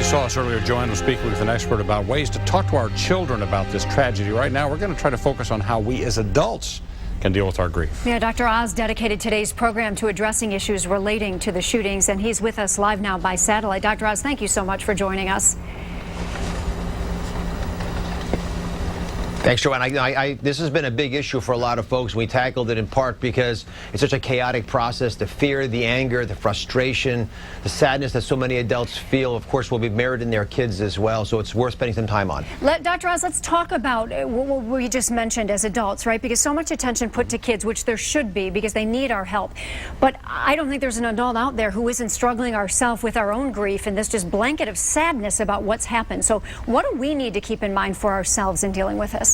saw us earlier, Joanne was speaking with an expert about ways to talk to our children about this tragedy. Right now, we're going to try to focus on how we as adults can deal with our grief. Yeah, Dr. Oz dedicated today's program to addressing issues relating to the shootings, and he's with us live now by satellite. Dr. Oz, thank you so much for joining us. Thanks, Joanne. This has been a big issue for a lot of folks. We tackled it in part because it's such a chaotic process. The fear, the anger, the frustration, the sadness that so many adults feel, of course, will be mirrored in their kids as well. So it's worth spending some time on. Dr. Oz, let's talk about what we just mentioned as adults, right? Because so much attention put to kids, which there should be because they need our help. But I don't think there's an adult out there who isn't struggling ourselves with our own grief and this just blanket of sadness about what's happened. So what do we need to keep in mind for ourselves in dealing with this?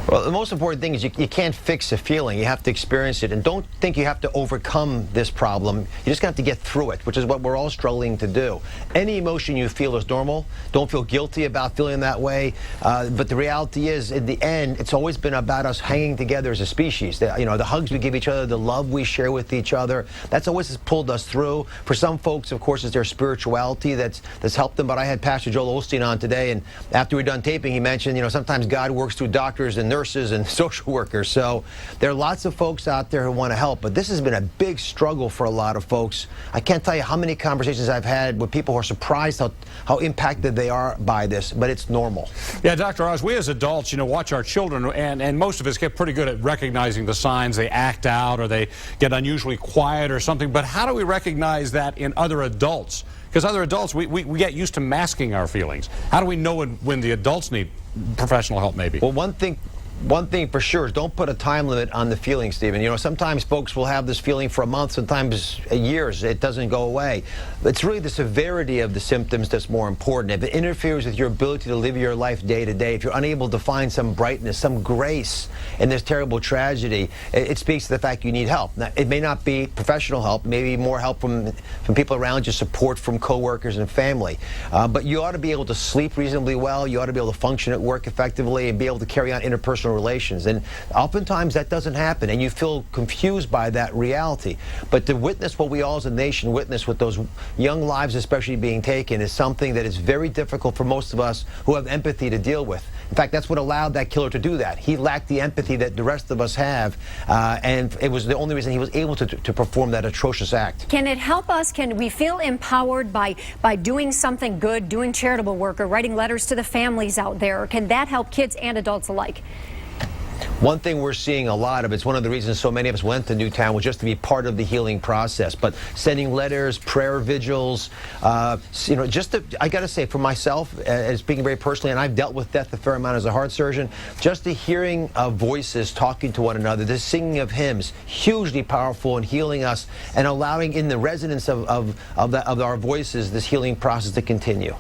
Well, the most important thing is you can't fix a feeling. You have to experience it. And don't think you have to overcome this problem. You just have to get through it, which is what we're all struggling to do. Any emotion you feel is normal. Don't feel guilty about feeling that way. But the reality is, in the end, it's always been about us hanging together as a species. The hugs we give each other, the love we share with each other, that's always pulled us through. For some folks, of course, it's their spirituality that's helped them. But I had Pastor Joel Osteen on today, and after we're done taping, he mentioned, sometimes God works through doctors and nurses and social workers. So there are lots of folks out there who want to help, but this has been a big struggle for a lot of folks. I can't tell you how many conversations I've had with people who are surprised how impacted they are by this, but it's normal. Yeah, Dr. Oz, we as adults, watch our children, and most of us get pretty good at recognizing the signs. They act out or they get unusually quiet or something, but how do we recognize that in other adults? Because other adults, we get used to masking our feelings. How do we know when the adults need professional help, maybe? Well, one thing for sure is don't put a time limit on the feeling, Stephen. Sometimes folks will have this feeling for a month, sometimes years. It doesn't go away. It's really the severity of the symptoms that's more important. If it interferes with your ability to live your life day to day, if you're unable to find some brightness, some grace in this terrible tragedy, it speaks to the fact you need help. Now, it may not be professional help, maybe more help from people around you, support from coworkers and family. But you ought to be able to sleep reasonably well. You ought to be able to function at work effectively and be able to carry on interpersonal relations. And oftentimes that doesn't happen, and you feel confused by that reality. But to witness what we all as a nation witness with those young lives especially being taken is something that is very difficult for most of us who have empathy to deal with. In fact, that's what allowed that killer to do that. He lacked the empathy that the rest of us have, and it was the only reason he was able to perform that atrocious act. Can it help us? Can we feel empowered by doing something good, doing charitable work, or writing letters to the families out there? Or can that help kids and adults alike? One thing we're seeing a lot of, it's one of the reasons so many of us went to Newtown, was just to be part of the healing process. But sending letters, prayer vigils, I got to say, for myself, speaking very personally, and I've dealt with death a fair amount as a heart surgeon, just the hearing of voices talking to one another, the singing of hymns, hugely powerful in healing us and allowing in the resonance of our voices this healing process to continue.